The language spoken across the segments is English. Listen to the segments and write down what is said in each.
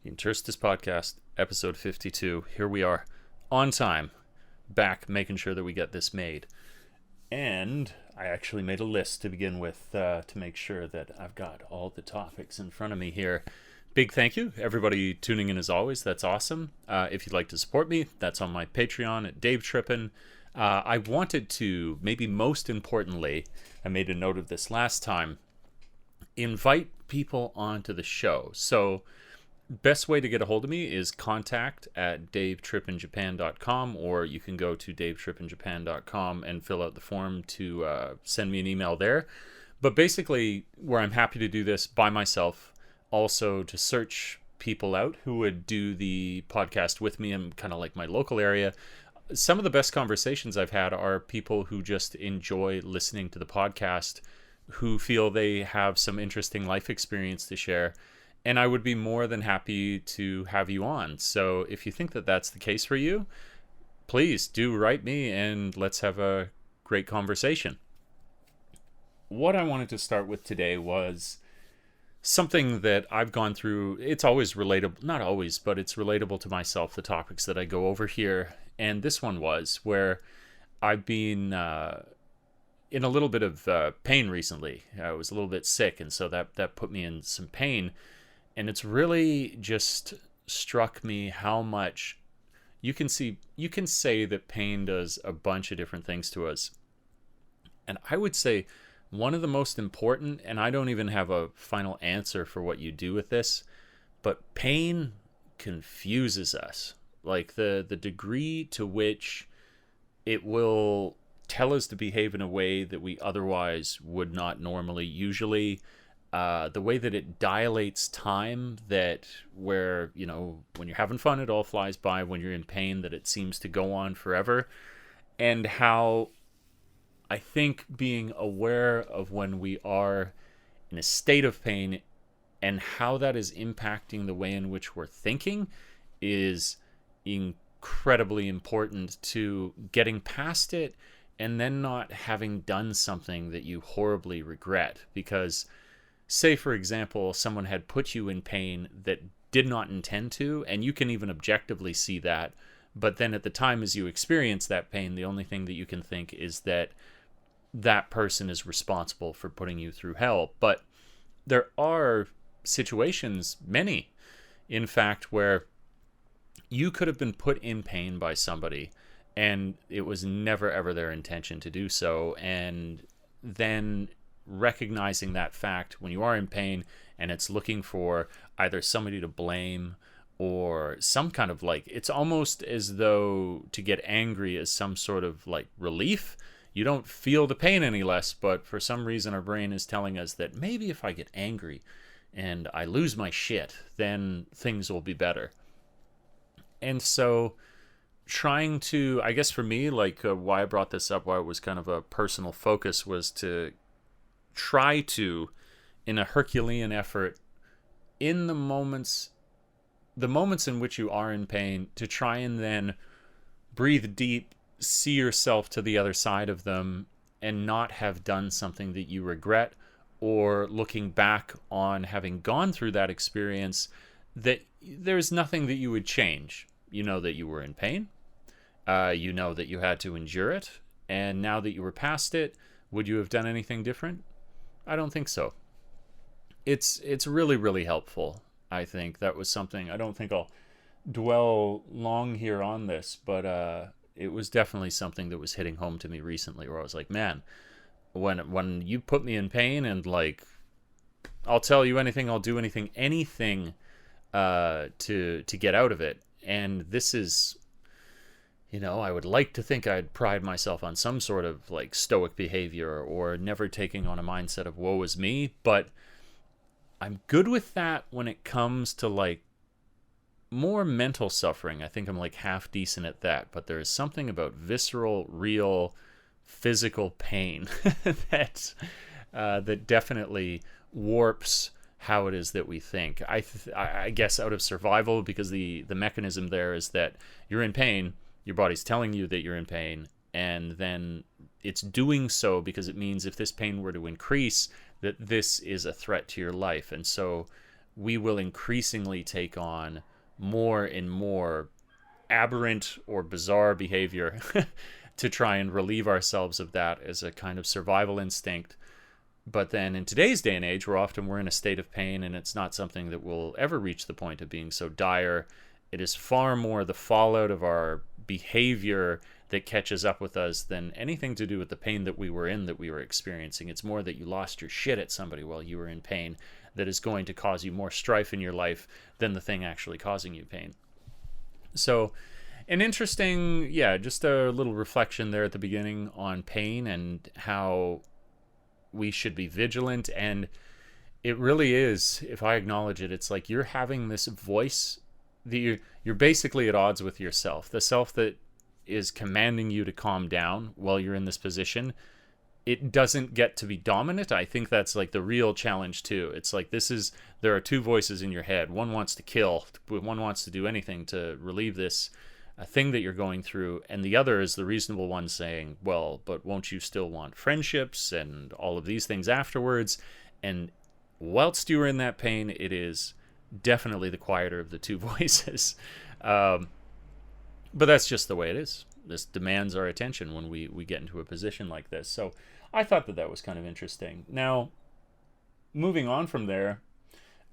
Interstice podcast, episode 52. Here we are, on time, back making sure that we get this made. And I actually made a list to begin with to make sure that I've got all the topics in front of me here. Big thank you, everybody tuning in as always. That's awesome. If you'd like to support me, that's on my Patreon at davetrippin. I wanted to, maybe most importantly, I made a note of this last time, invite people onto the show. So best way to get a hold of me is contact at davetrippinjapan.com, or you can go to davetrippinjapan.com and fill out the form to send me an email there. But basically, where I'm happy to do this by myself, also to search people out who would do the podcast with me in kind of like my local area. Some of the best conversations I've had are people who just enjoy listening to the podcast, who feel they have some interesting life experience to share. And I would be more than happy to have you on. So if you think that that's the case for you, please do write me and let's have a great conversation. What I wanted to start with today was something that I've gone through. It's always relatable, not always, but it's relatable to myself, the topics that I go over here. And this one was where I've been in a little bit of pain recently. I was a little bit sick, and so that put me in some pain. And it's really just struck me how much you can say that pain does a bunch of different things to us. And I would say one of the most important, and I don't even have a final answer for what you do with this, but pain confuses us. Like the degree to which it will tell us to behave in a way that we otherwise would not normally. Usually the way that it dilates time, that where, you know, when you're having fun, it all flies by. When you're in pain, that it seems to go on forever. And how I think being aware of when we are in a state of pain and how that is impacting the way in which we're thinking is incredibly important to getting past it and then not having done something that you horribly regret. Because say, for example, someone had put you in pain that did not intend to, and you can even objectively see that, but then at the time as you experience that pain, the only thing that you can think is that that person is responsible for putting you through hell. But there are situations, many, in fact, where you could have been put in pain by somebody, and it was never, ever their intention to do so, and then recognizing that fact when you are in pain and it's looking for either somebody to blame or some kind of, like, it's almost as though to get angry is some sort of like relief. You don't feel the pain any less, but for some reason our brain is telling us that maybe if I get angry and I lose my shit, then things will be better. And so trying to, I guess for me, like why I brought this up, why it was kind of a personal focus, was to try to, in a Herculean effort, in the moments in which you are in pain, to try and then breathe deep, see yourself to the other side of them, and not have done something that you regret, or looking back on having gone through that experience that there's nothing that you would change. You know that you were in pain, you know that you had to endure it, and now that you were past it, would you have done anything different? I don't think so. It's really, really helpful. I think that was something, I don't think I'll dwell long here on this, but it was definitely something that was hitting home to me recently, where I was like, man, when you put me in pain, and like, I'll tell you anything, I'll do anything to get out of it. And this is, you know, I would like to think I'd pride myself on some sort of like stoic behavior or never taking on a mindset of woe is me, but I'm good with that when it comes to like more mental suffering. I think I'm like half decent at that, but there is something about visceral, real, physical pain that definitely warps how it is that we think. I guess out of survival, because the mechanism there is that you're in pain, your body's telling you that you're in pain, and then it's doing so because it means if this pain were to increase, that this is a threat to your life. And so we will increasingly take on more and more aberrant or bizarre behavior to try and relieve ourselves of that as a kind of survival instinct. But then in today's day and age, we're in a state of pain, and it's not something that will ever reach the point of being so dire. It is far more the fallout of our behavior that catches up with us than anything to do with the pain that we were experiencing. It's more that you lost your shit at somebody while you were in pain that is going to cause you more strife in your life than the thing actually causing you pain. So an interesting, just a little reflection there at the beginning on pain and how we should be vigilant. And it really is, if I acknowledge it, it's like you're having this voice that you're basically at odds with yourself. The self that is commanding you to calm down while you're in this position, it doesn't get to be dominant. I think that's like the real challenge too. It's like there are two voices in your head. One wants to kill, one wants to do anything to relieve this a thing that you're going through, and the other is the reasonable one saying, well, but won't you still want friendships and all of these things afterwards? And whilst you're in that pain, it is definitely the quieter of the two voices. But that's just the way it is. This demands our attention when we get into a position like this. So I thought that was kind of interesting. Now, moving on from there,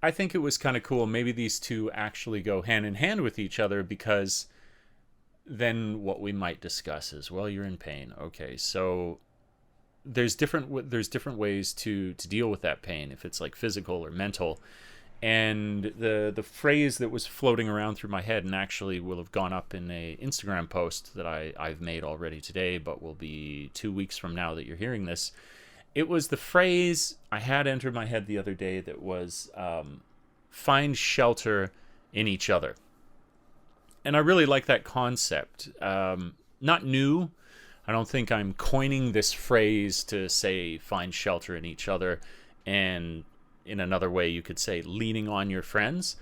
I think it was kind of cool. Maybe these two actually go hand in hand with each other, because then what we might discuss is, well, you're in pain. Okay, so there's different ways to deal with that pain, if it's like physical or mental. And the phrase that was floating around through my head, and actually will have gone up in a Instagram post that I've made already today, but will be 2 weeks from now that you're hearing this. It was the phrase I had entered my head the other day that was find shelter in each other. And I really like that concept. Not new. I don't think I'm coining this phrase to say find shelter in each other, and in another way you could say leaning on your friends.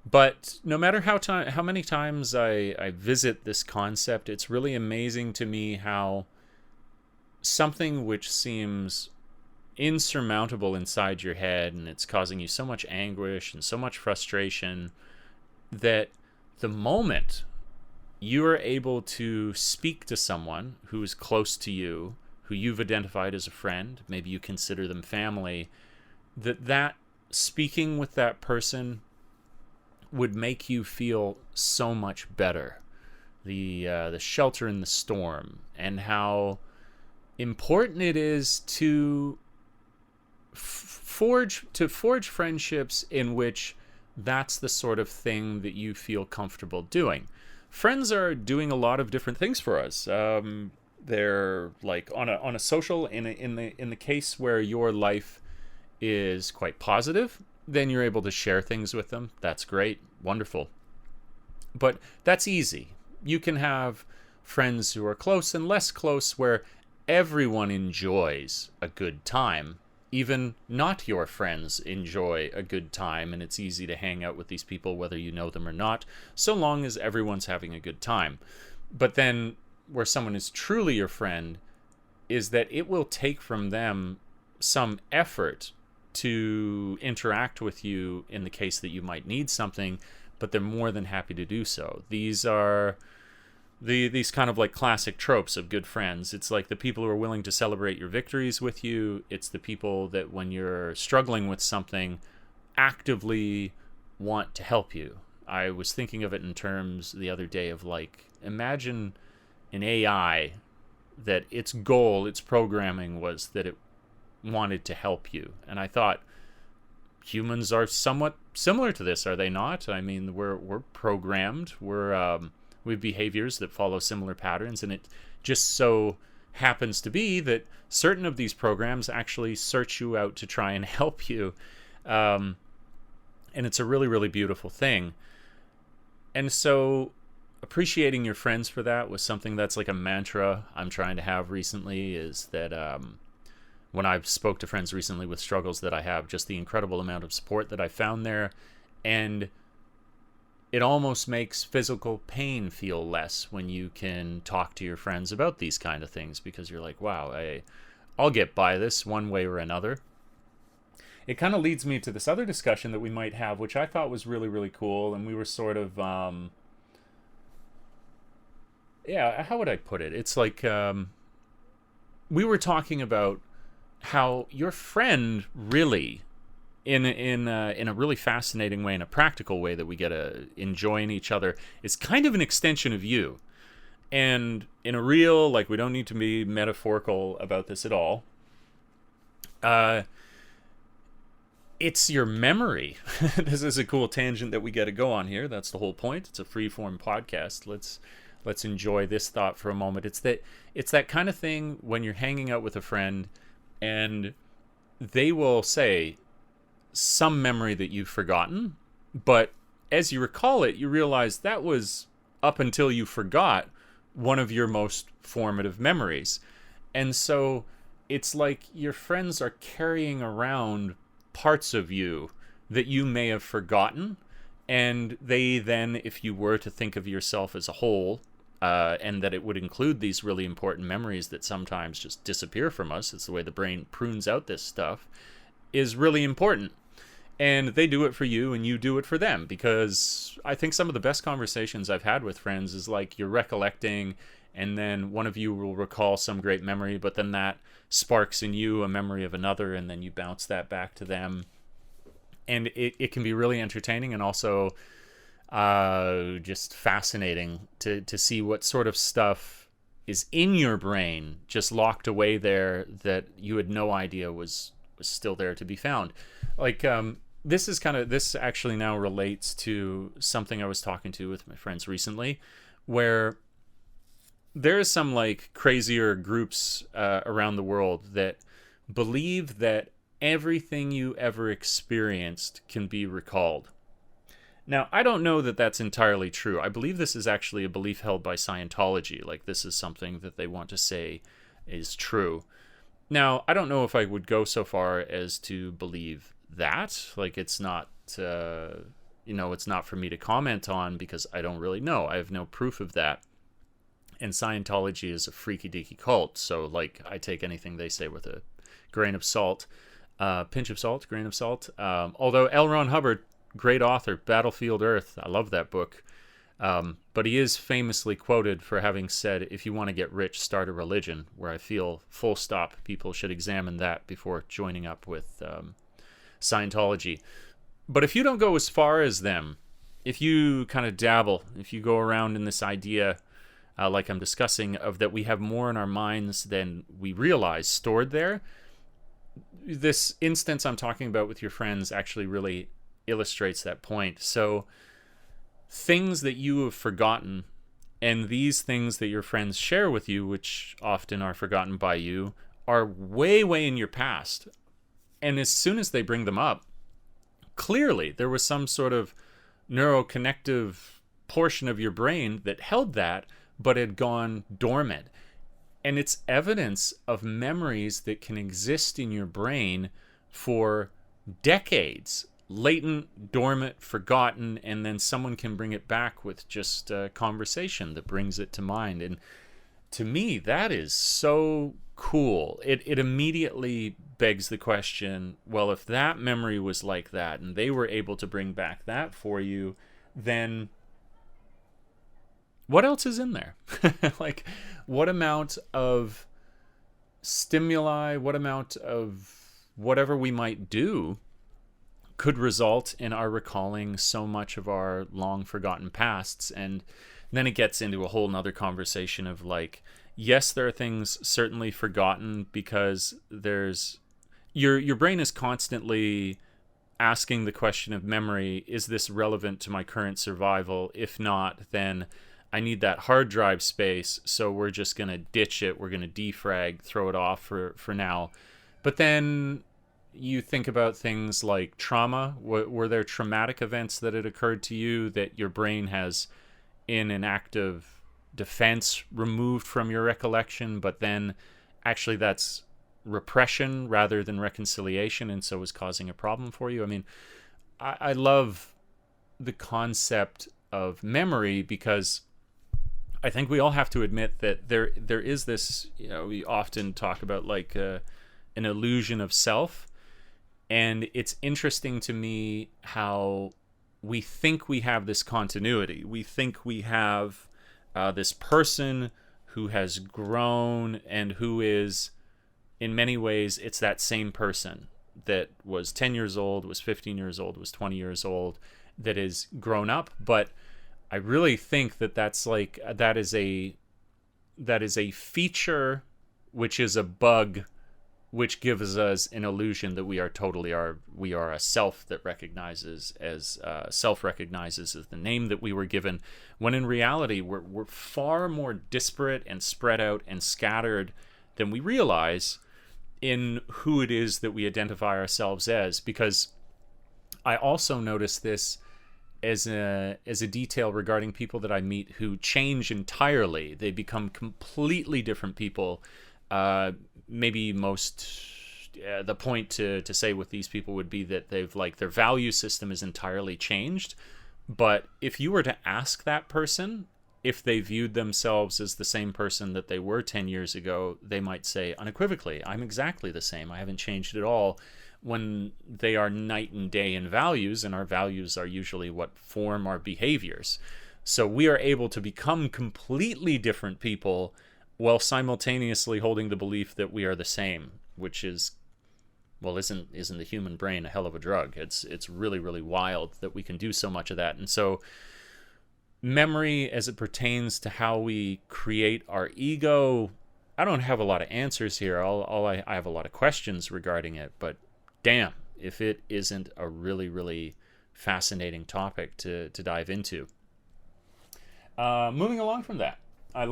But no matter how many times I visit this concept, it's really amazing to me how something which seems insurmountable inside your head, and it's causing you so much anguish and so much frustration, that the moment you are able to speak to someone who is close to you, who you've identified as a friend, maybe you consider them family, that speaking with that person would make you feel so much better. The shelter in the storm, and how important it is to forge friendships in which that's the sort of thing that you feel comfortable doing. Friends are doing a lot of different things for us. They're like on a social, in the case where your life is quite positive, then you're able to share things with them. That's great, wonderful. But that's easy. You can have friends who are close and less close, where everyone enjoys a good time. Even not your friends enjoy a good time, and it's easy to hang out with these people whether you know them or not, so long as everyone's having a good time. But then where someone is truly your friend is that it will take from them some effort to interact with you in the case that you might need something, but they're more than happy to do so. These are these kind of like classic tropes of good friends. It's like the people who are willing to celebrate your victories with you. It's the people that when you're struggling with something actively want to help you. I was thinking of it in terms the other day of like, imagine an AI that its goal, its programming was that it wanted to help you. And I thought, humans are somewhat similar to this, are they not? I mean, we're programmed. We have behaviors that follow similar patterns, and it just so happens to be that certain of these programs actually search you out to try and help you. And it's a really, really beautiful thing. And so appreciating your friends for that was something that's like a mantra I'm trying to have recently, is that when I spoke to friends recently with struggles that I have, just the incredible amount of support that I found there. And it almost makes physical pain feel less when you can talk to your friends about these kind of things, because you're like, wow, I'll get by this one way or another. it kind of leads me to this other discussion that we might have, which I thought was really, really cool. And we were sort of, yeah, how would I put it? It's like we were talking about how your friend really, in a really fascinating way, in a practical way that we get to enjoy in each other, is kind of an extension of you. And in a real, like, we don't need to be metaphorical about this at all. It's your memory. This is a cool tangent that we get to go on here. That's the whole point. It's a free-form podcast. Let's enjoy this thought for a moment. It's that kind of thing when you're hanging out with a friend and they will say some memory that you've forgotten, but as you recall it, you realize that was up until you forgot one of your most formative memories. And so it's like your friends are carrying around parts of you that you may have forgotten, and they then, if you were to think of yourself as a whole, and that it would include these really important memories that sometimes just disappear from us, it's the way the brain prunes out this stuff, is really important. And they do it for you and you do it for them, because I think some of the best conversations I've had with friends is like you're recollecting and then one of you will recall some great memory, but then that sparks in you a memory of another, and then you bounce that back to them. And it can be really entertaining and also just fascinating to see what sort of stuff is in your brain just locked away there that you had no idea was still there to be found. Like, this actually now relates to something I was talking to with my friends recently, where there's some like crazier groups around the world that believe that everything you ever experienced can be recalled. Now, I don't know that that's entirely true. I believe this is actually a belief held by Scientology. Like, this is something that they want to say is true. Now, I don't know if I would go so far as to believe that. Like, it's not, it's not for me to comment on because I don't really know. I have no proof of that. And Scientology is a freaky deaky cult. So, like, I take anything they say with a grain of salt. Pinch of salt, grain of salt. Although L. Ron Hubbard, great author, Battlefield Earth, I love that book. But he is famously quoted for having said, if you want to get rich, start a religion, where I feel, full stop, people should examine that before joining up with Scientology. But if you don't go as far as them, if you kind of dabble, if you go around in this idea, like I'm discussing, of that we have more in our minds than we realize stored there, this instance I'm talking about with your friends actually really illustrates that point. So things that you have forgotten and these things that your friends share with you, which often are forgotten by you, are way, way in your past. And as soon as they bring them up, clearly there was some sort of neuroconnective portion of your brain that held that, but had gone dormant. And it's evidence of memories that can exist in your brain for decades, latent, dormant, forgotten, and then someone can bring it back with just a conversation that brings it to mind. And to me, that is so cool. It immediately begs the question, well, if that memory was like that and they were able to bring back that for you, then what else is in there? Like, what amount of stimuli, what amount of whatever we might do could result in our recalling so much of our long forgotten pasts? And then it gets into a whole nother conversation of like, yes, there are things certainly forgotten because there's your brain is constantly asking the question of memory, is this relevant to my current survival? If not, then I need that hard drive space, so we're just going to ditch it. We're going to defrag, throw it off for now. But then you think about things like trauma. Were there traumatic events that had occurred to you that your brain has, in an act of defense, removed from your recollection, but then actually that's repression rather than reconciliation, and so is causing a problem for you? I mean, I love the concept of memory because I think we all have to admit that there is this, we often talk about like an illusion of self. And it's interesting to me how we think we have this continuity. We think we have this person who has grown and who is, in many ways, it's that same person that was 10 years old, was 15 years old, was 20 years old, that is grown up. But I really think that that is a feature, which is a bug, which gives us an illusion that we are a self that recognizes as self-recognizes as the name that we were given, when in reality we're far more disparate and spread out and scattered than we realize in who it is that we identify ourselves as. Because I also notice this as a detail regarding people that I meet who change entirely. They become completely different people. Maybe the point to say with these people would be that they've their value system is entirely changed. But if you were to ask that person if they viewed themselves as the same person that they were 10 years ago, they might say unequivocally, I'm exactly the same. I haven't changed at all. When they are night and day in values, and our values are usually what form our behaviors. So we are able to become completely different people while simultaneously holding the belief that we are the same, which is, well, isn't the human brain a hell of a drug? It's really, really wild that we can do so much of that. And so memory, as it pertains to how we create our ego, I don't have a lot of answers here. I have a lot of questions regarding it, but damn, if it isn't a really, really fascinating topic to dive into. Moving along from that, I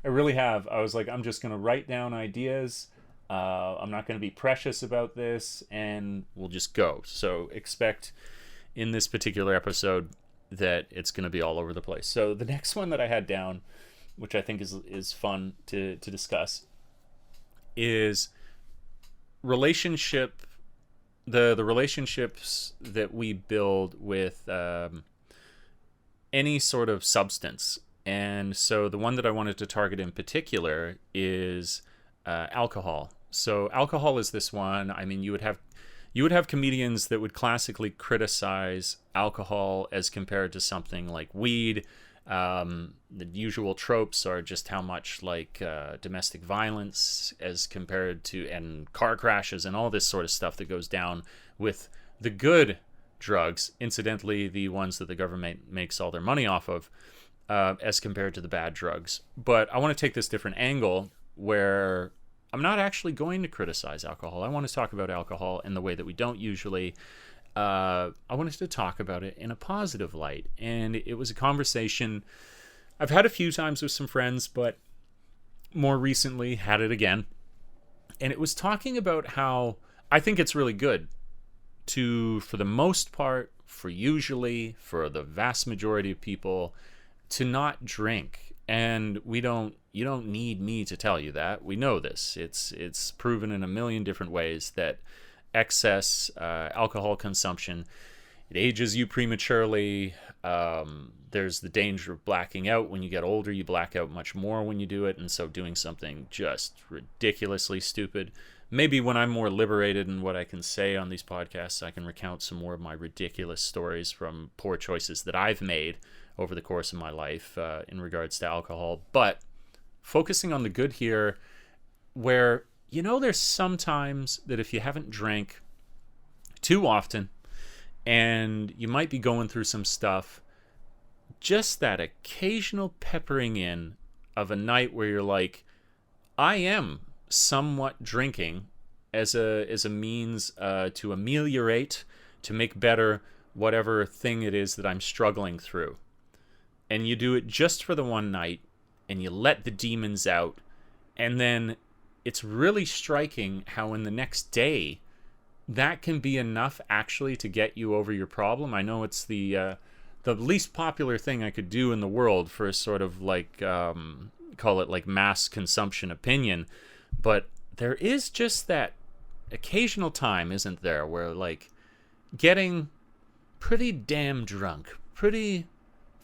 really have. I was like, I'm just going to write down ideas. I'm not going to be precious about this, and we'll just go. So expect in this particular episode that it's going to be all over the place. So the next one that I had down, which I think is fun to discuss, is relationship. The relationships that we build with any sort of substance. And so the one that I wanted to target in particular is alcohol. So alcohol is this one. I mean, you would have comedians that would classically criticize alcohol as compared to something like weed. The usual tropes are just how much domestic violence as compared to, and car crashes and all this sort of stuff that goes down with the good drugs, incidentally, the ones that the government makes all their money off of, as compared to the bad drugs. But I want to take this different angle where I'm not actually going to criticize alcohol. I want to talk about alcohol in the way that we don't usually. I wanted to talk about it in a positive light. And it was a conversation I've had a few times with some friends, but more recently had it again. And it was talking about how I think it's really good to, for the most part, for the vast majority of people, to not drink. And you don't need me to tell you that. We know this. It's proven in a million different ways that excess alcohol consumption, it ages you prematurely. There's the danger of blacking out. When you get older, you black out much more when you do it. And so doing something just ridiculously stupid. Maybe when I'm more liberated in what I can say on these podcasts, I can recount some more of my ridiculous stories from poor choices that I've made over the course of my life in regards to alcohol. But focusing on the good here, where, there's sometimes that if you haven't drank too often and you might be going through some stuff, just that occasional peppering in of a night where you're like, I am somewhat drinking as a means to ameliorate, to make better whatever thing it is that I'm struggling through. And you do it just for the one night, and you let the demons out, and then it's really striking how in the next day that can be enough actually to get you over your problem. I know it's the least popular thing I could do in the world for a sort of call it mass consumption opinion, but there is just that occasional time, isn't there, where getting pretty damn drunk, pretty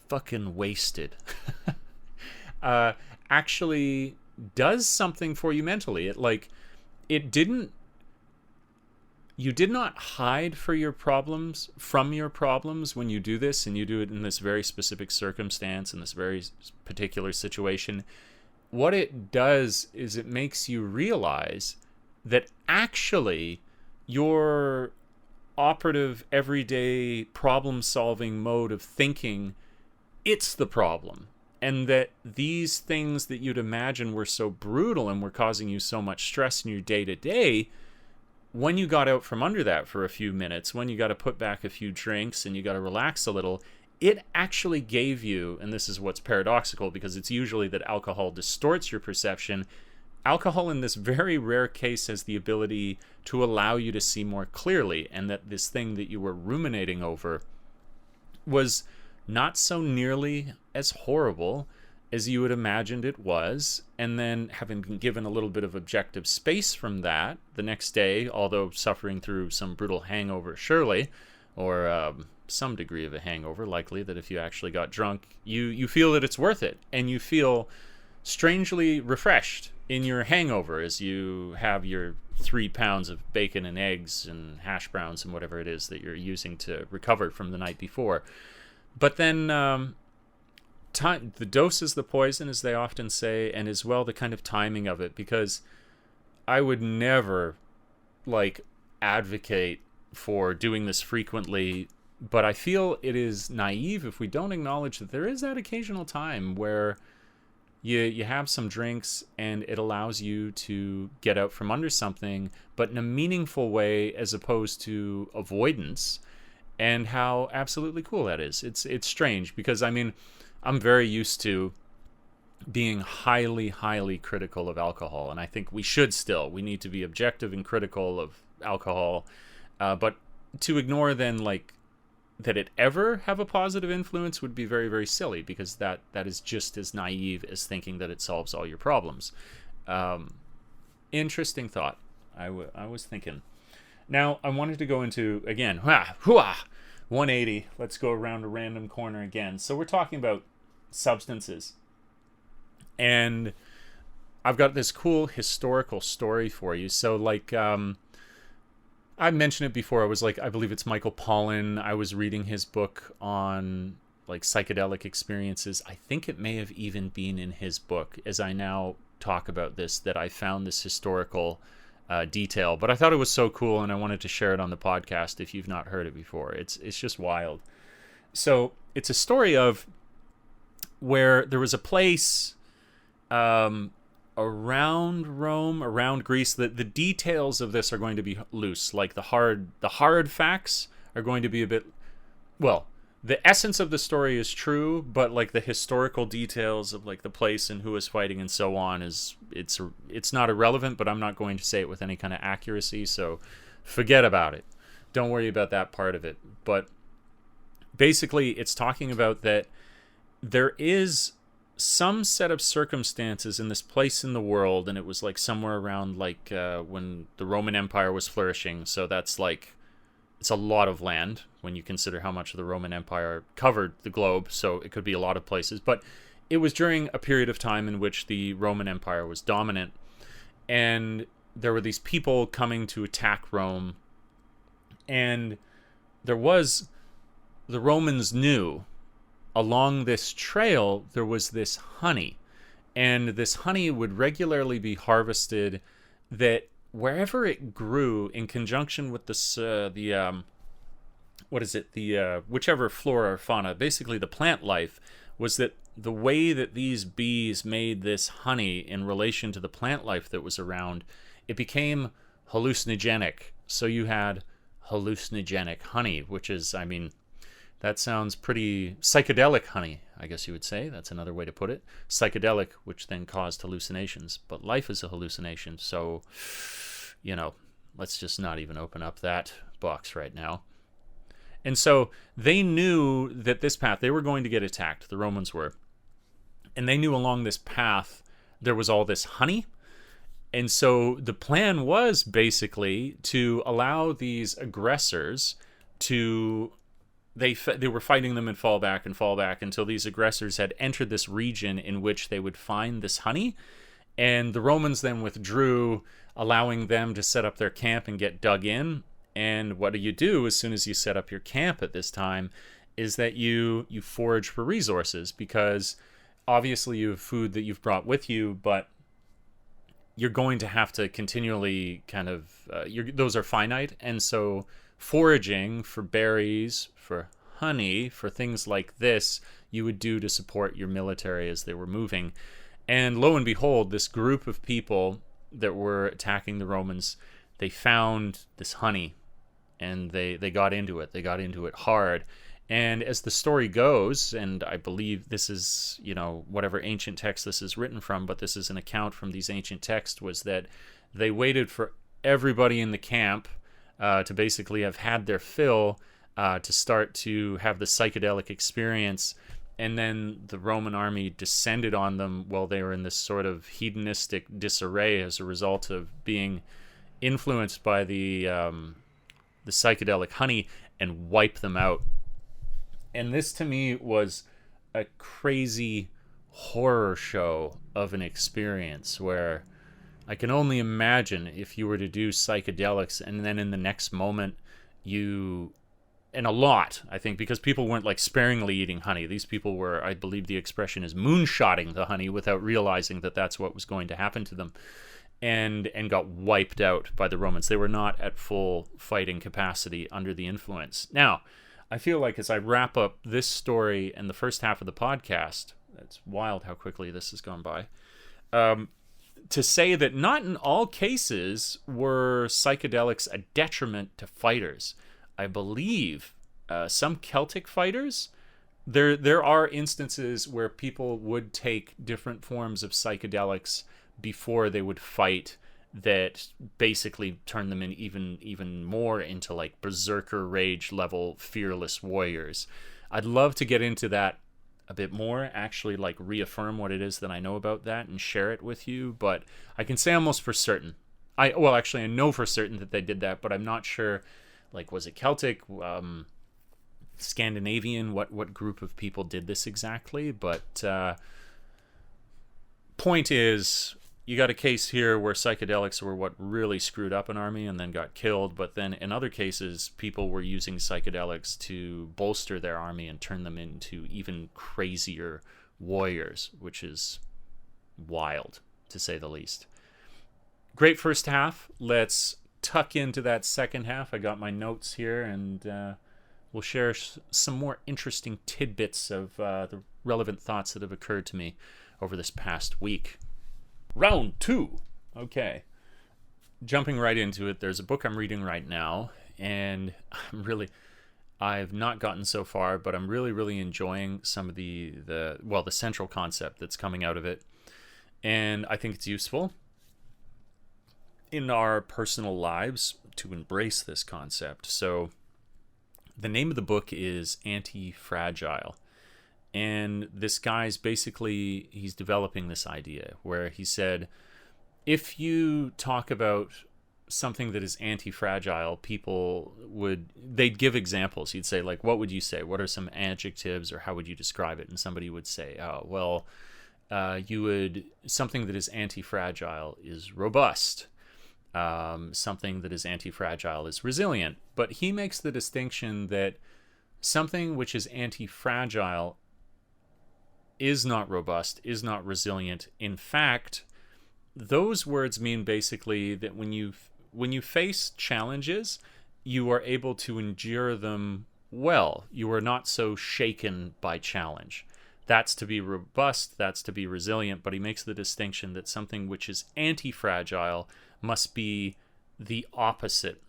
fucking wasted actually does something for you mentally. It didn't you did not hide from your problems when you do this, and you do it in this very specific circumstance, in this very particular situation. What it does is it makes you realize that actually your operative everyday problem-solving mode of thinking, it's the problem. And that these things that you'd imagine were so brutal and were causing you so much stress in your day-to-day, when you got out from under that for a few minutes, when you got to put back a few drinks and you got to relax a little, it actually gave you, and this is what's paradoxical because it's usually that alcohol distorts your perception, alcohol in this very rare case has the ability to allow you to see more clearly, and that this thing that you were ruminating over was not so nearly as horrible as you had imagined it was. And then, having been given a little bit of objective space from that, the next day, although suffering through some brutal hangover surely, or some degree of a hangover, likely that if you actually got drunk, you feel that it's worth it, and you feel strangely refreshed in your hangover as you have your 3 pounds of bacon and eggs and hash browns and whatever it is that you're using to recover from the night before. But then the dose is the poison, as they often say, and as well the kind of timing of it, because I would never advocate for doing this frequently, but I feel it is naive if we don't acknowledge that there is that occasional time where you have some drinks and it allows you to get out from under something, but in a meaningful way as opposed to avoidance, and how absolutely cool that is. It's strange because, I mean, I'm very used to being highly, highly critical of alcohol, and I think we need to be objective and critical of alcohol, but to ignore then that it ever have a positive influence would be very, very silly, because that is just as naive as thinking that it solves all your problems. Interesting thought. I was thinking. Now, I wanted to go into, again, 180. Let's go around a random corner again. So we're talking about substances. And I've got this cool historical story for you. So, I mentioned it before. I believe it's Michael Pollan. I was reading his book on psychedelic experiences. I think it may have even been in his book, as I now talk about this, that I found this historical detail. But I thought it was so cool, and I wanted to share it on the podcast if you've not heard it before. It's just wild. So it's a story of where there was a place around Rome, around Greece. The details of this are going to be loose. The hard facts are going to be a bit, well, the essence of the story is true, but the historical details of the place and who was fighting and so on it's not irrelevant, but I'm not going to say it with any kind of accuracy, so forget about it. Don't worry about that part of it. But basically it's talking about that there is some set of circumstances in this place in the world, and it was somewhere around when the Roman Empire was flourishing. So that's it's a lot of land when you consider how much of the Roman Empire covered the globe, so it could be a lot of places. But it was during a period of time in which the Roman Empire was dominant, and there were these people coming to attack Rome, and the Romans knew along this trail there was this honey, and this honey would regularly be harvested, that wherever it grew in conjunction with whichever flora or fauna, basically the plant life, was that the way that these bees made this honey in relation to the plant life that was around, it became hallucinogenic. So you had hallucinogenic honey, which is, that sounds pretty psychedelic honey, I guess you would say. That's another way to put it. Psychedelic, which then caused hallucinations. But life is a hallucination, so, let's just not even open up that box right now. And so they knew that this path, they were going to get attacked, the Romans were. And they knew along this path there was all this honey. And so the plan was basically to allow these aggressors to... They were fighting them and fall back until these aggressors had entered this region in which they would find this honey. And the Romans then withdrew, allowing them to set up their camp and get dug in. And what do you do as soon as you set up your camp at this time is that you forage for resources, because obviously you have food that you've brought with you, but you're going to have to continually kind of, those are finite. And so foraging for berries, for honey, for things like this, you would do to support your military as they were moving. And lo and behold, this group of people that were attacking the Romans, they found this honey, and they got into it. They got into it hard. And as the story goes, and I believe this is, whatever ancient text this is written from, but this is an account from these ancient texts, was that they waited for everybody in the camp to basically have had their fill, to start to have the psychedelic experience. And then the Roman army descended on them while they were in this sort of hedonistic disarray as a result of being influenced by the psychedelic honey, and wipe them out. And this to me was a crazy horror show of an experience, where I can only imagine if you were to do psychedelics and then in the next moment and a lot, I think, because people weren't like sparingly eating honey. These people were, I believe the expression is, moonshotting the honey without realizing that that's what was going to happen to them, and got wiped out by the Romans. They were not at full fighting capacity under the influence. Now, I feel like as I wrap up this story and the first half of the podcast, it's wild how quickly this has gone by, to say that not in all cases were psychedelics a detriment to fighters. I believe some Celtic fighters, there are instances where people would take different forms of psychedelics before they would fight, that basically turn them in even more into like berserker rage level fearless warriors. I'd love to get into that a bit more, actually like reaffirm what it is that I know about that and share it with you, but I can say almost for certain. I know for certain that they did that, but I'm not sure, like, was it Celtic, Scandinavian, what group of people did this exactly, but point is, you got a case here where psychedelics were what really screwed up an army and then got killed, but then in other cases, people were using psychedelics to bolster their army and turn them into even crazier warriors, which is wild, to say the least. Great first half. Let's tuck into that second half. I got my notes here, and we'll share some more interesting tidbits of the relevant thoughts that have occurred to me over this past week. Round 2. Okay. Jumping right into it, there's a book I'm reading right now, and I've not gotten so far, but I'm really, really enjoying some of the central concept that's coming out of it. And I think it's useful in our personal lives to embrace this concept. So the name of the book is Antifragile. And this guy's he's developing this idea where he said, if you talk about something that is anti-fragile, they'd give examples. He'd say, like, what would you say? What are some adjectives, or how would you describe it? And somebody would say, something that is anti-fragile is robust. Something that is anti-fragile is resilient. But he makes the distinction that something which is anti-fragile is not robust, is not resilient. In fact, those words mean basically that when you face challenges, you are able to endure them well. You are not so shaken by challenge. That's to be robust, that's to be resilient, but he makes the distinction that something which is anti-fragile must be the opposite.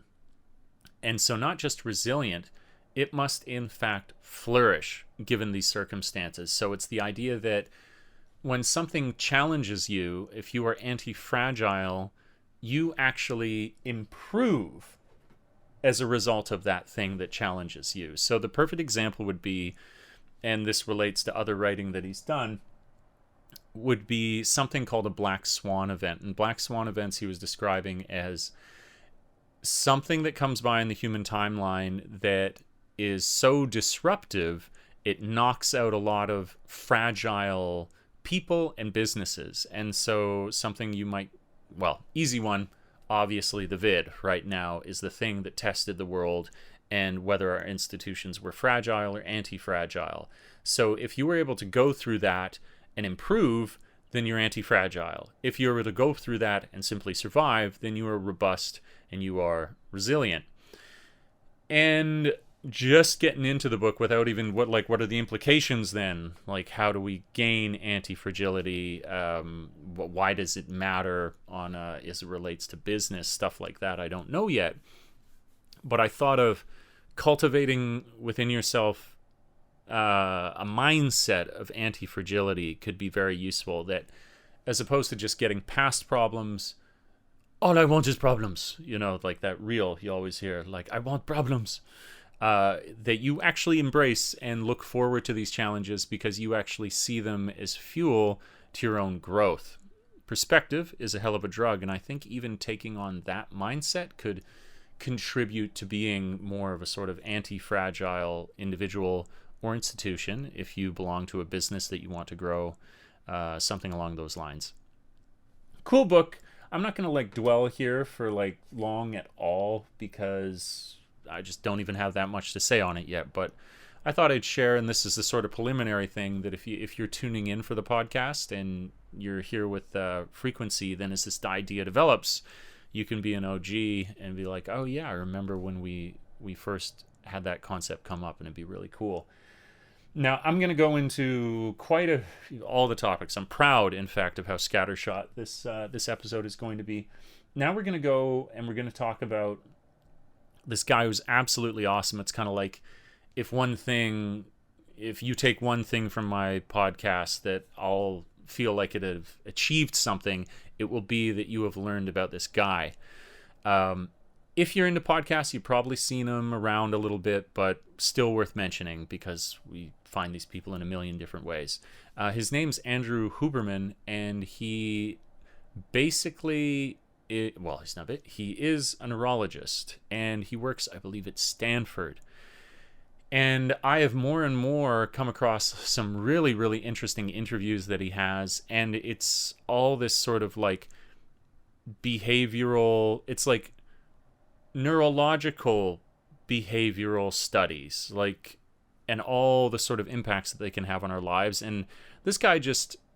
And so not just resilient, it must in fact flourish given these circumstances. So it's the idea that when something challenges you, if you are anti-fragile, you actually improve as a result of that thing that challenges you. So the perfect example would be, and this relates to other writing that he's done, would be something called a black swan event. And black swan events he was describing as something that comes by in the human timeline that is so disruptive, it knocks out a lot of fragile people and businesses. And so something you might, easy one, obviously the vid right now is the thing that tested the world and whether our institutions were fragile or anti-fragile. So if you were able to go through that and improve, then you're anti-fragile. If you were to go through that and simply survive, then you are robust and you are resilient. And just getting into the book without even what are the implications then? Like, how do we gain anti-fragility? Why does it matter as it relates to business, stuff like that? I don't know yet. But I thought of cultivating within yourself a mindset of anti-fragility could be very useful, that as opposed to just getting past problems, all I want is problems, like that reel you always hear, like, I want problems, that you actually embrace and look forward to these challenges because you actually see them as fuel to your own growth. Perspective is a hell of a drug, and I think even taking on that mindset could contribute to being more of a sort of anti-fragile individual or institution if you belong to a business that you want to grow, something along those lines. Cool book. I'm not going to dwell here for long at all because I just don't even have that much to say on it yet, but I thought I'd share, and this is the sort of preliminary thing, that if you're tuning in for the podcast and you're here with frequency, then as this idea develops, you can be an OG and be like, oh yeah, I remember when we first had that concept come up, and it'd be really cool. Now, I'm going to go into all the topics. I'm proud, in fact, of how scattershot this episode is going to be. Now we're going to go and we're going to talk about this guy who's absolutely awesome. It's kind of like if you take one thing from my podcast that I'll feel like it have achieved something, it will be that you have learned about this guy. If you're into podcasts, you've probably seen him around a little bit, but still worth mentioning because we find these people in a million different ways. His name's Dr Huberman, and he basically, he is a neurologist, and he works, I believe, at Stanford. And I have more and more come across some really, really interesting interviews that he has, and it's all this sort of behavioral, it's like neurological behavioral studies, and all the sort of impacts that they can have on our lives. And this guy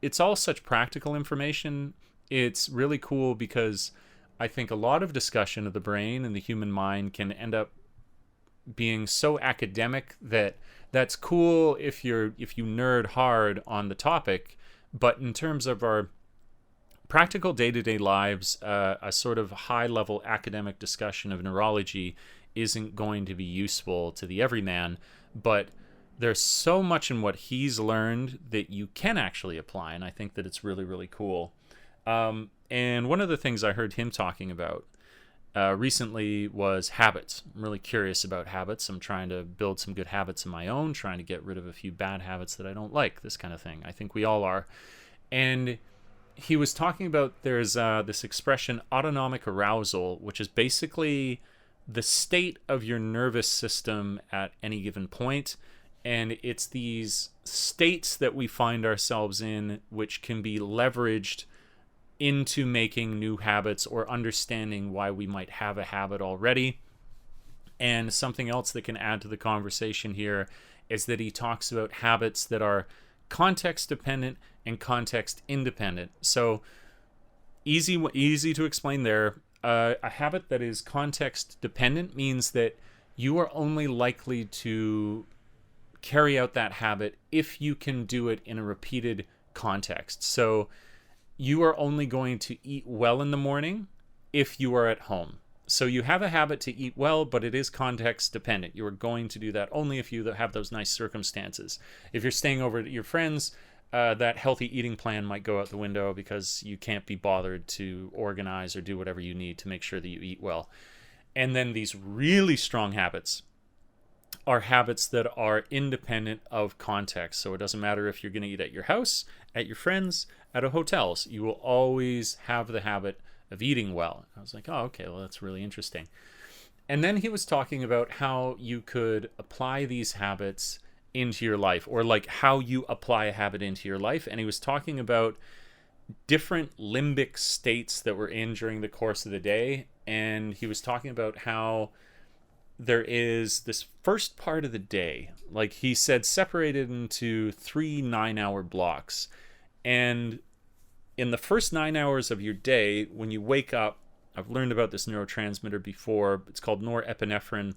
it's all such practical information. It's really cool because I think a lot of discussion of the brain and the human mind can end up being so academic that's cool if you nerd hard on the topic, but in terms of our practical day-to-day lives, a sort of high-level academic discussion of neurology isn't going to be useful to the everyman. But there's so much in what he's learned that you can actually apply, and I think that it's really, really cool. And one of the things I heard him talking about recently was habits. I'm really curious about habits. I'm trying to build some good habits of my own, trying to get rid of a few bad habits that I don't like, this kind of thing. I think we all are. And he was talking about there's this expression, autonomic arousal, which is basically the state of your nervous system at any given point. And it's these states that we find ourselves in which can be leveraged into making new habits or understanding why we might have a habit already. And something else that can add to the conversation here is that he talks about habits that are context dependent and context independent. So easy to explain there. A habit that is context dependent means that you are only likely to carry out that habit if you can do it in a repeated context. So you are only going to eat well in the morning if you are at home. So you have a habit to eat well, but it is context dependent. You are going to do that only if you have those nice circumstances. If you're staying over at your friends, that healthy eating plan might go out the window because you can't be bothered to organize or do whatever you need to make sure that you eat well. And then these really strong habits are habits that are independent of context. So it doesn't matter if you're going to eat at your house, at your friends, at a hotels. You will always have the habit of eating well. I was like, oh, okay, well, that's really interesting. And then he was talking about how you could apply these habits into your life, or how you apply a habit into your life. And he was talking about different limbic states that we're in during the course of the day. And he was talking about how there is this first part of the day, like he said, separated into 3 9-hour blocks. And in the first 9 hours of your day, when you wake up, I've learned about this neurotransmitter before. It's called norepinephrine.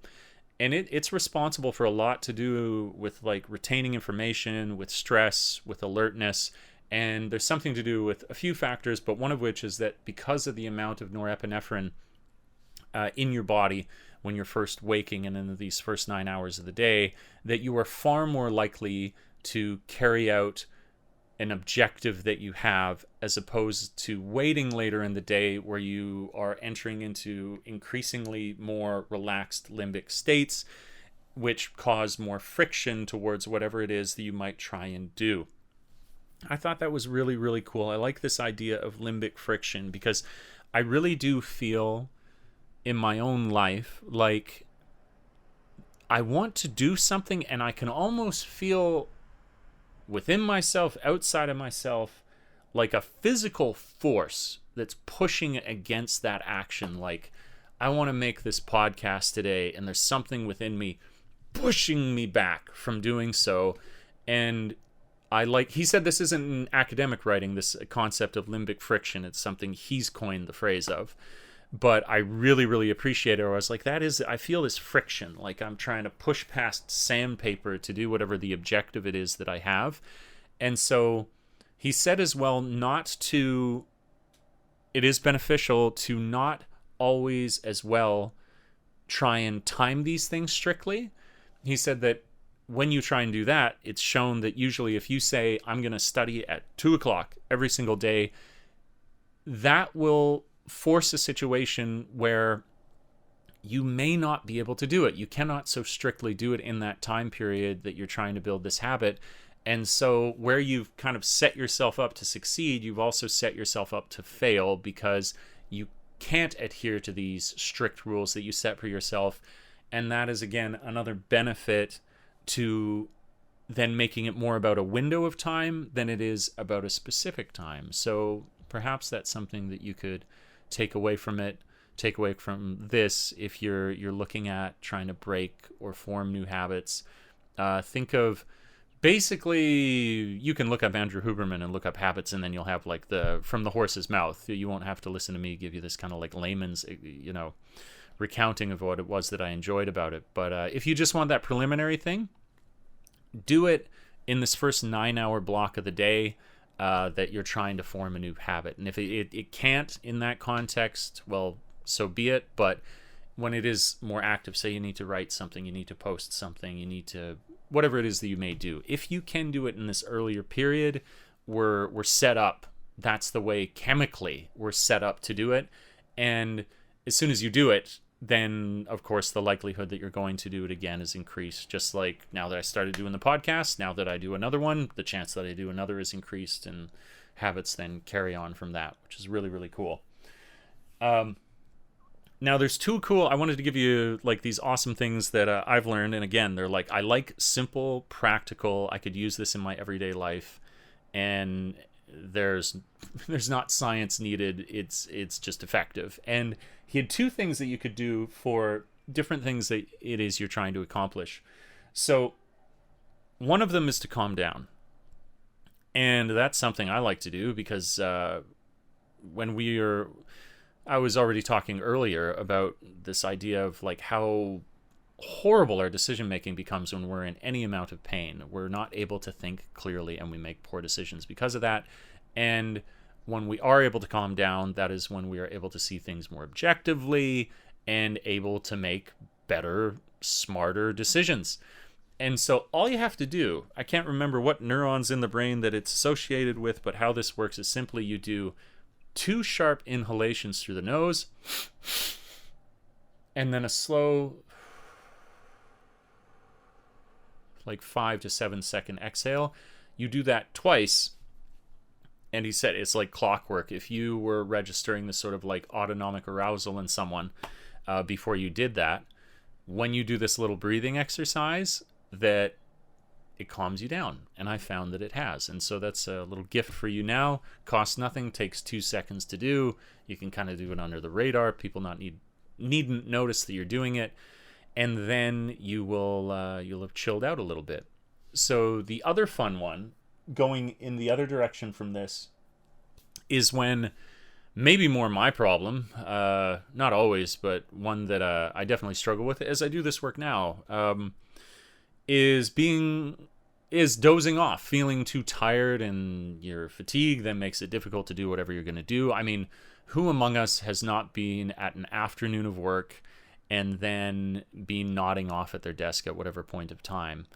And it's responsible for a lot to do with like retaining information, with stress, with alertness. And there's something to do with a few factors, but one of which is that because of the amount of norepinephrine in your body when you're first waking and in these first 9 hours of the day, that you are far more likely to carry out an objective that you have, as opposed to waiting later in the day where you are entering into increasingly more relaxed limbic states, which cause more friction towards whatever it is that you might try and do. I thought that was really, really cool. I like this idea of limbic friction because I really do feel in my own life like I want to do something and I can almost feel within myself, outside of myself, like a physical force that's pushing against that action. Like, I want to make this podcast today, and there's something within me pushing me back from doing so. And he said this isn't an academic writing, this concept of limbic friction. It's something he's coined the phrase of. But I really, really appreciate it. I was like, I feel this friction. Like I'm trying to push past sandpaper to do whatever the objective it is that I have. And so he said as well, it is beneficial to not always as well try and time these things strictly. He said that when you try and do that, it's shown that usually if you say, I'm going to study at 2:00 every single day, that will force a situation where you may not be able to do it. You cannot so strictly do it in that time period that you're trying to build this habit. And so where you've kind of set yourself up to succeed, you've also set yourself up to fail because you can't adhere to these strict rules that you set for yourself. And that is, again, another benefit to then making it more about a window of time than it is about a specific time. So perhaps that's something that you could take away from this if you're looking at trying to break or form new habits. Think of, basically, you can look up Andrew Huberman and look up habits, and then you'll have like from the horse's mouth. You won't have to listen to me give you this kind of like layman's recounting of what it was that I enjoyed about it. But if you just want that preliminary thing, do it in this first 9-hour block of the day that you're trying to form a new habit. And if it can't in that context, well, so be it. But when it is more active, say you need to write something, you need to post something, you need to, whatever it is that you may do, if you can do it in this earlier period, we're set up. That's the way chemically we're set up to do it. And as soon as you do it, then of course the likelihood that you're going to do it again is increased. Just like now that I started doing the podcast, now that I do another one, the chance that I do another is increased, and habits then carry on from that, which is really, really cool. Now there's I wanted to give you like these awesome things that I've learned. And again, they're like, I like simple, practical, I could use this in my everyday life, and there's not science needed. It's just effective. And he had 2 things that you could do for different things that it is you're trying to accomplish. So one of them is to calm down. And that's something I like to do because I was already talking earlier about this idea of like how horrible our decision making becomes when we're in any amount of pain. We're not able to think clearly, and we make poor decisions because of that. And when we are able to calm down, that is when we are able to see things more objectively and able to make better, smarter decisions. And so all you have to do, I can't remember what neurons in the brain that it's associated with, but how this works is simply you do 2 sharp inhalations through the nose and then a slow, like 5 to 7 second exhale. You do that twice. And he said it's like clockwork. If you were registering this sort of like autonomic arousal in someone before you did that, when you do this little breathing exercise, that it calms you down. And I found that it has. And so that's a little gift for you now. Costs nothing, takes 2 seconds to do. You can kind of do it under the radar. People needn't notice that you're doing it. And then you'll have chilled out a little bit. So the other fun one, going in the other direction from this, is when maybe more my problem, not always, but one that I definitely struggle with as I do this work now, is dozing off, feeling too tired, and you're fatigued. That makes it difficult to do whatever you're going to do. I mean, who among us has not been at an afternoon of work and then been nodding off at their desk at whatever point of time?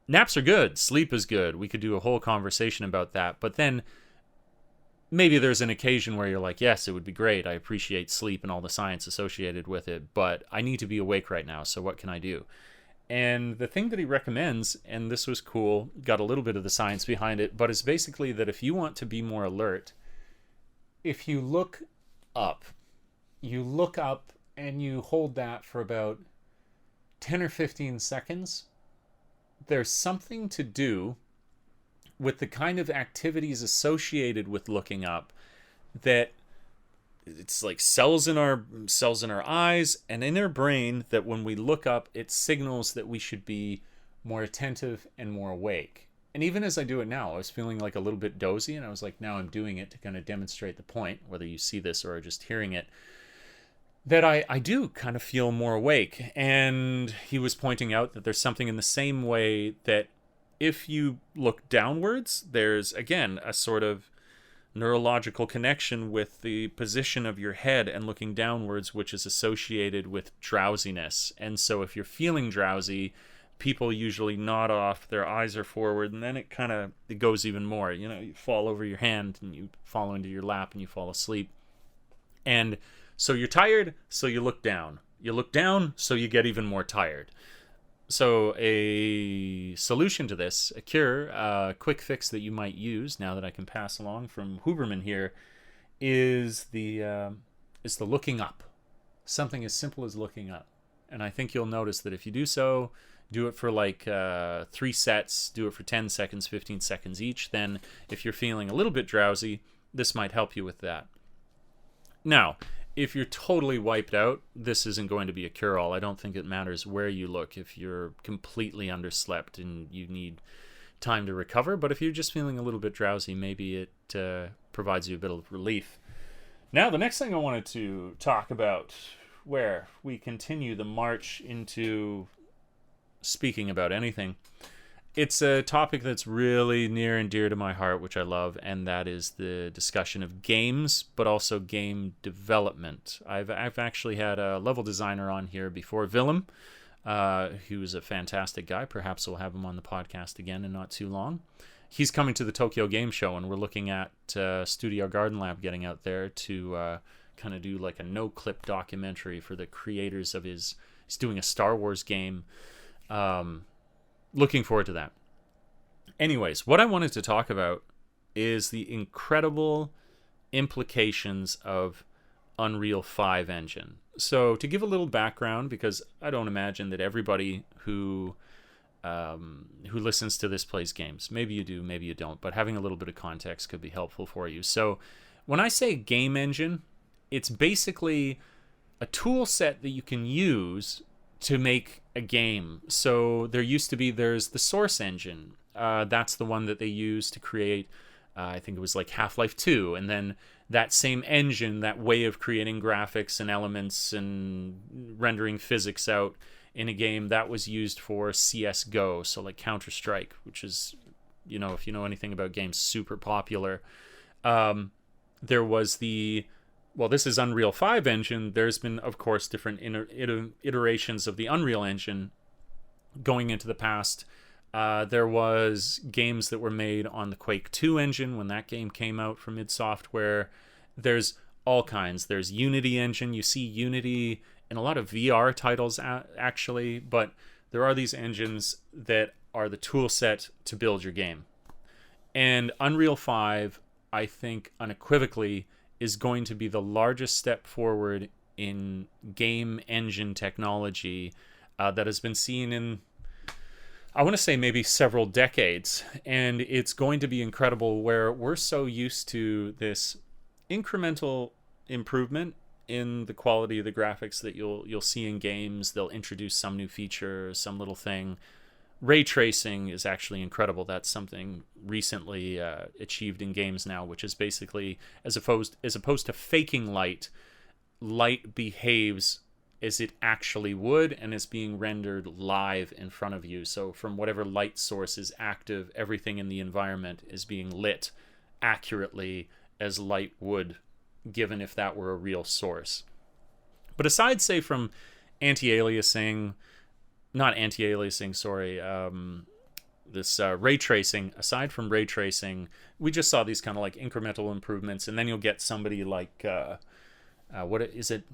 Naps are good. Sleep is good. We could do a whole conversation about that. But then maybe there's an occasion where you're like, yes, it would be great. I appreciate sleep and all the science associated with it, but I need to be awake right now. So what can I do? And the thing that he recommends, and this was cool, got a little bit of the science behind it, but it's basically that if you want to be more alert, if you look up and you hold that for about 10 or 15 seconds, there's something to do with the kind of activities associated with looking up that it's like cells in our eyes and in our brain that when we look up, it signals that we should be more attentive and more awake. And even as I do it now, I was feeling like a little bit dozy, and I was like, now I'm doing it to kind of demonstrate the point, whether you see this or are just hearing it, that I do kind of feel more awake. And he was pointing out that there's something in the same way that if you look downwards, there's, again, a sort of neurological connection with the position of your head and looking downwards, which is associated with drowsiness. And so if you're feeling drowsy, people usually nod off, their eyes are forward, and then it goes even more. You know, you fall over your hand and you fall into your lap and you fall asleep. And so you're tired, so you look down. You look down, so you get even more tired. So a solution to this, a cure, a quick fix that you might use, now that I can pass along from Huberman here, is the looking up. Something as simple as looking up. And I think you'll notice that if you do so, do it for like 3 sets, do it for 10 seconds, 15 seconds each. Then if you're feeling a little bit drowsy, this might help you with that. Now, if you're totally wiped out, this isn't going to be a cure-all. I don't think it matters where you look if you're completely underslept and you need time to recover. But if you're just feeling a little bit drowsy, maybe it provides you a bit of relief. Now, the next thing I wanted to talk about, where we continue the march into speaking about anything, it's a topic that's really near and dear to my heart, which I love, and that is the discussion of games, but also game development. I've actually had a level designer on here before, Willem, who's a fantastic guy. Perhaps we'll have him on the podcast again in not too long. He's coming to the Tokyo Game Show, and we're looking at Studio Garden Lab getting out there to kind of do like a no-clip documentary for the creators of he's doing a Star Wars game. Looking forward to that. Anyways, what I wanted to talk about is the incredible implications of Unreal 5 engine. So to give a little background, because I don't imagine that everybody who listens to this plays games. Maybe you do, maybe you don't, but having a little bit of context could be helpful for you. So when I say game engine, it's basically a tool set that you can use to make a game. So there's the Source engine. That's the one that they use to create, I think it was like Half-Life 2. And then that same engine, that way of creating graphics and elements and rendering physics out in a game, that was used for CSGO, so like Counter-Strike, which is, if you know anything about games, super popular. There was this is Unreal 5 engine. There's been, of course, different iterations of the Unreal engine going into the past. There was games that were made on the Quake 2 engine when that game came out from id Software. There's all kinds. There's Unity engine. You see Unity in a lot of VR titles, actually, but there are these engines that are the tool set to build your game. And Unreal 5, I think, unequivocally, is going to be the largest step forward in game engine technology that has been seen in I want to say maybe several decades, and it's going to be incredible where we're so used to this incremental improvement in the quality of the graphics that you'll see in games. They'll introduce some new feature, some little thing. Ray tracing is actually incredible. That's something recently achieved in games now, which is basically as opposed to faking light, light behaves as it actually would and is being rendered live in front of you. So from whatever light source is active, everything in the environment is being lit accurately as light would, given if that were a real source. But aside, say, from anti-aliasing, not anti-aliasing, sorry, this ray tracing, aside from ray tracing, we just saw these kind of like incremental improvements, and then you'll get somebody like, what is it?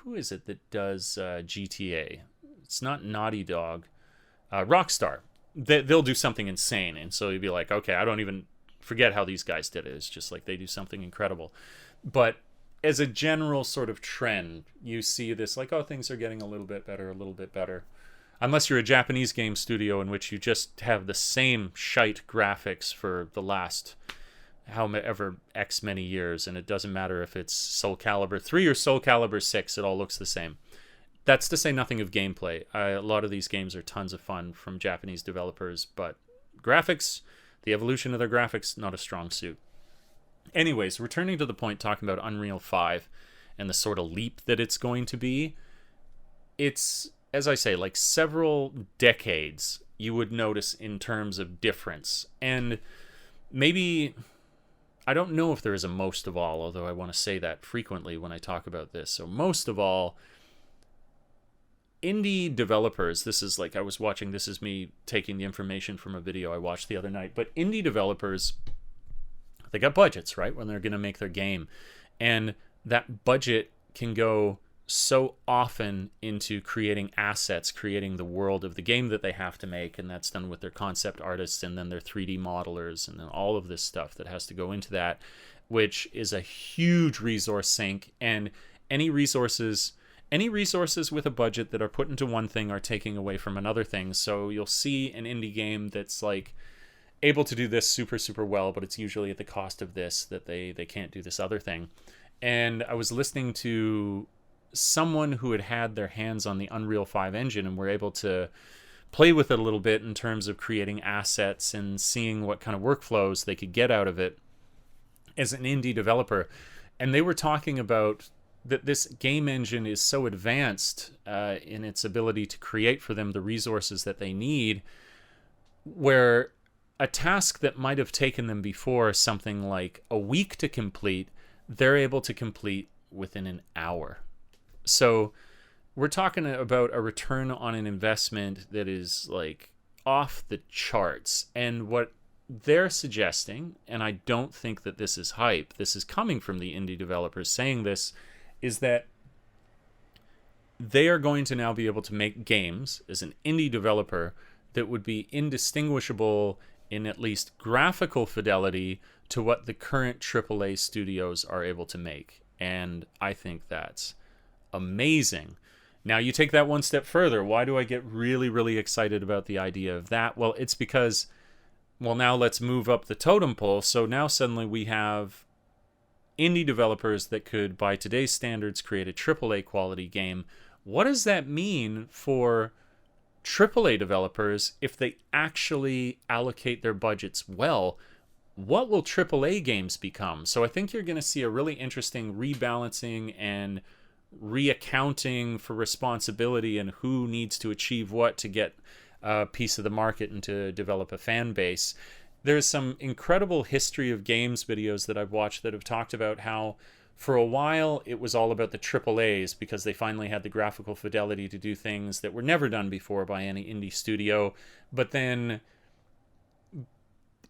Who is it that does GTA? It's not Naughty Dog. Rockstar. They'll do something insane, and so you'll be like, okay, I don't even forget how these guys did it. It's just like they do something incredible. But as a general sort of trend, you see this like, oh, things are getting a little bit better, a little bit better. Unless you're a Japanese game studio in which you just have the same shite graphics for the last however X many years, and it doesn't matter if it's Soul Calibur 3 or Soul Calibur 6, it all looks the same. That's to say nothing of gameplay. A lot of these games are tons of fun from Japanese developers, but graphics, the evolution of their graphics, not a strong suit. Anyways, returning to the point, talking about Unreal 5 and the sort of leap that it's going to be, it's, as I say, like several decades you would notice in terms of difference. And maybe, I don't know if there is a most of all, although I want to say that frequently when I talk about this. So most of all, indie developers, this is like I was watching, this is me taking the information from a video I watched the other night, but indie developers, they got budgets, right, when they're going to make their game. And that budget can go so often into creating assets, creating the world of the game that they have to make, and that's done with their concept artists and then their 3D modelers and then all of this stuff that has to go into that, which is a huge resource sink. And any resources with a budget that are put into one thing are taking away from another thing. So you'll see an indie game that's like able to do this super, super well, but it's usually at the cost of this, that they can't do this other thing. And I was listening to someone who had their hands on the Unreal 5 engine and were able to play with it a little bit in terms of creating assets and seeing what kind of workflows they could get out of it as an indie developer. And they were talking about that this game engine is so advanced in its ability to create for them the resources that they need, where a task that might have taken them before something like a week to complete, they're able to complete within an hour. So we're talking about a return on an investment that is like off the charts. And what they're suggesting, and I don't think that this is hype, this is coming from the indie developers saying this, is that they are going to now be able to make games as an indie developer that would be indistinguishable in at least graphical fidelity to what the current AAA studios are able to make. And I think that's amazing. Now you take that one step further. Why do I get really, really excited about the idea of that? Well, it's because, well, now let's move up the totem pole. So now suddenly we have indie developers that could, by today's standards, create a AAA quality game. What does that mean for AAA developers if they actually allocate their budgets well? What will AAA games become? So I think you're going to see a really interesting rebalancing and reaccounting for responsibility and who needs to achieve what to get a piece of the market and to develop a fan base. There's some incredible history of games videos that I've watched that have talked about how for a while it was all about the AAAs because they finally had the graphical fidelity to do things that were never done before by any indie studio. But then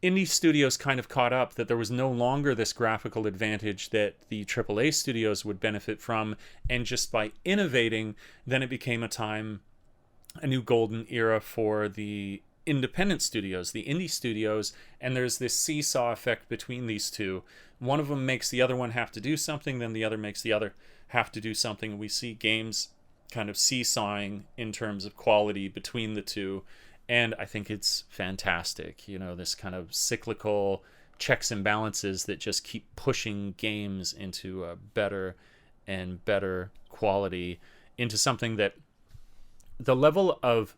indie studios kind of caught up that there was no longer this graphical advantage that the AAA studios would benefit from. And just by innovating, then it became a new golden era for the independent studios, the indie studios, and there's this seesaw effect between these two. One of them makes the other one have to do something, then the other makes the other have to do something. We see games kind of seesawing in terms of quality between the two, And I think it's fantastic. You know, this kind of cyclical checks and balances that just keep pushing games into a better and better quality, into something that the level of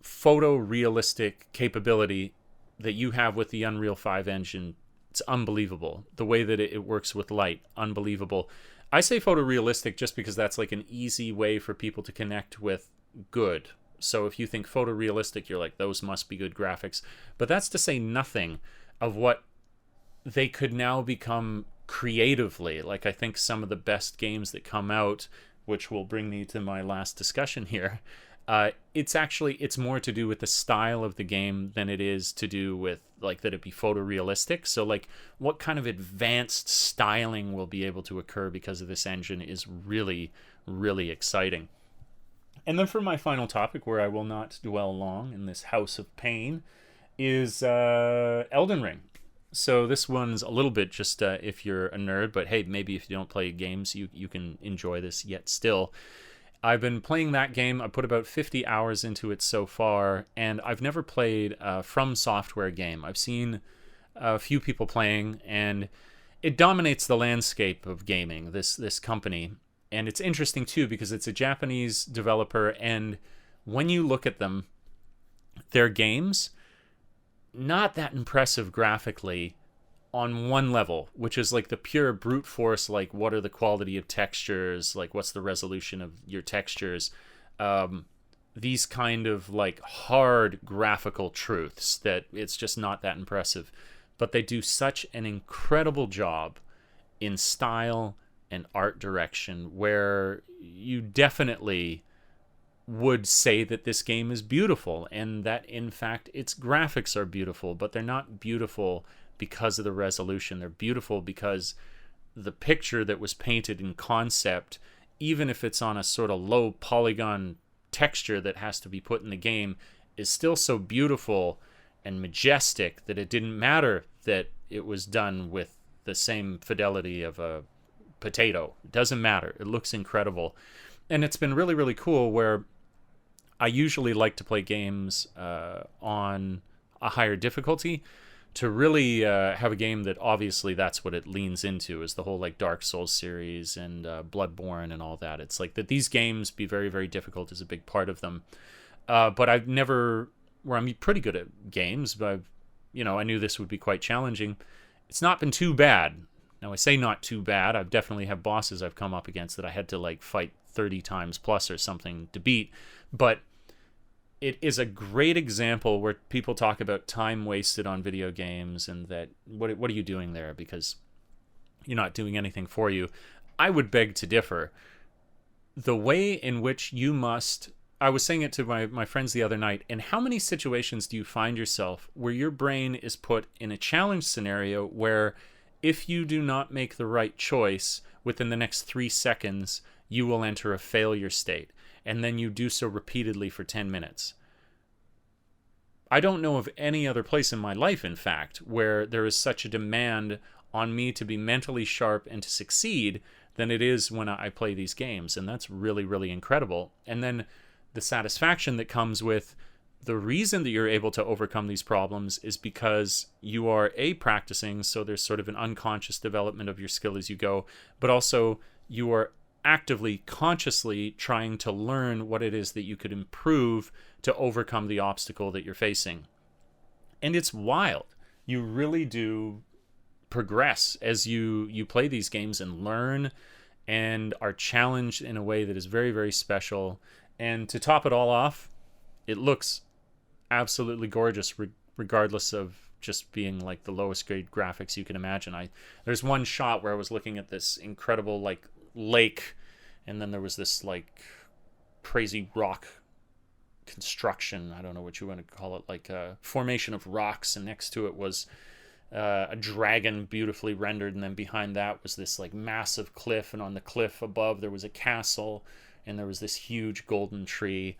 photorealistic capability that you have with the Unreal 5 engine, it's unbelievable. The way that it works with light, unbelievable. I say photorealistic just because that's like an easy way for people to connect with good. So if you think photorealistic, you're like, those must be good graphics. But that's to say nothing of what they could now become creatively. Like, I think some of the best games that come out, which will bring me to my last discussion here, it's more to do with the style of the game than it is to do with like that it be photorealistic. So like what kind of advanced styling will be able to occur because of this engine is really, really exciting. And then for my final topic, where I will not dwell long in this house of pain, is Elden Ring. So this one's a little bit just if you're a nerd, but hey, maybe if you don't play games, you can enjoy this yet still. I've been playing that game. I put about 50 hours into it so far, and I've never played a From Software game. I've seen a few people playing, and it dominates the landscape of gaming, this company. And it's interesting, too, because it's a Japanese developer, and when you look at them, their games, not that impressive graphically on one level, which is like the pure brute force, like what are the quality of textures, like what's the resolution of your textures, these kind of like hard graphical truths that it's just not that impressive. But they do such an incredible job in style and art direction where you definitely would say that this game is beautiful, and that in fact its graphics are beautiful, but they're not beautiful because of the resolution. They're beautiful because the picture that was painted in concept, even if it's on a sort of low polygon texture that has to be put in the game, is still so beautiful and majestic that it didn't matter that it was done with the same fidelity of a potato. It doesn't matter. It looks incredible. And it's been really, really cool where I usually like to play games on a higher difficulty to really have a game that obviously that's what it leans into, is the whole like Dark Souls series and Bloodborne and all that. It's like that these games be very, very difficult is a big part of them. But I've never, where I'm pretty good at games, but I knew this would be quite challenging. It's not been too bad. Now I say not too bad. I've definitely have bosses I've come up against that I had to like fight 30 times plus or something to beat. But it is a great example where people talk about time wasted on video games and that what are you doing there because you're not doing anything for you. I would beg to differ. The way in which you must, I was saying it to my friends the other night, in how many situations do you find yourself where your brain is put in a challenge scenario where if you do not make the right choice within the next 3 seconds, you will enter a failure state. And then you do so repeatedly for 10 minutes. I don't know of any other place in my life, in fact, where there is such a demand on me to be mentally sharp and to succeed than it is when I play these games. And that's really, really incredible. And then the satisfaction that comes with the reason that you're able to overcome these problems is because you are practicing, so there's sort of an unconscious development of your skill as you go, but also you are actively, consciously trying to learn what it is that you could improve to overcome the obstacle that you're facing. And it's wild. You really do progress as you play these games and learn and are challenged in a way that is very, very special. And to top it all off, it looks absolutely gorgeous regardless of just being like the lowest grade graphics you can imagine. There's one shot where I was looking at this incredible like lake, and then there was this like crazy rock construction, I don't know what you want to call it, like a formation of rocks, and next to it was a dragon beautifully rendered, and then behind that was this like massive cliff, and on the cliff above there was a castle, and there was this huge golden tree.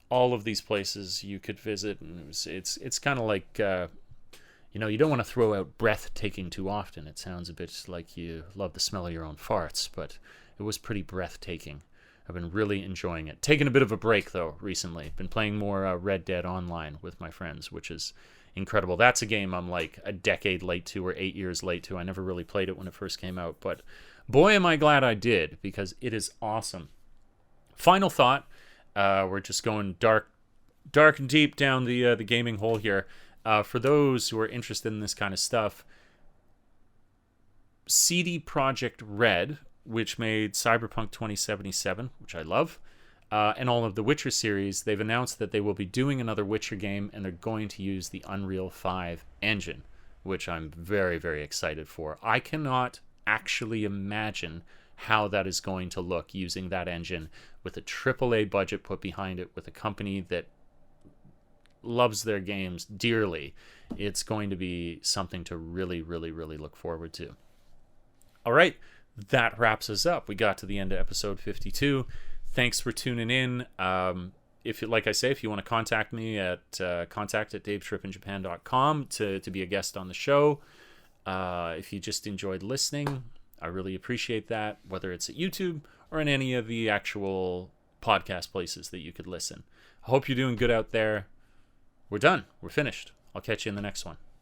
All of these places you could visit, and it's kind of like you don't want to throw out breathtaking too often. It sounds a bit like you love the smell of your own farts, but it was pretty breathtaking. I've been really enjoying it. Taking a bit of a break, though, recently. Been playing more Red Dead Online with my friends, which is incredible. That's a game I'm like a decade late to or 8 years late to. I never really played it when it first came out, but boy, am I glad I did, because it is awesome. Final thought. We're just going dark and deep down the gaming hole here. For those who are interested in this kind of stuff, CD Projekt Red, which made Cyberpunk 2077, which I love, and all of the Witcher series, they've announced that they will be doing another Witcher game, and they're going to use the Unreal 5 engine, which I'm very, very excited for. I cannot actually imagine how that is going to look using that engine with a AAA budget put behind it, with a company that loves their games dearly. It's going to be something to really, really, really look forward to. All right, that wraps us up. We got to the end of episode 52. Thanks for tuning in. If you, like I say, if you want to contact me at contact@davetrippinjapan.com to be a guest on the show. If you just enjoyed listening, I really appreciate that, whether it's at YouTube or in any of the actual podcast places that you could listen. I hope you're doing good out there. We're done. We're finished. I'll catch you in the next one.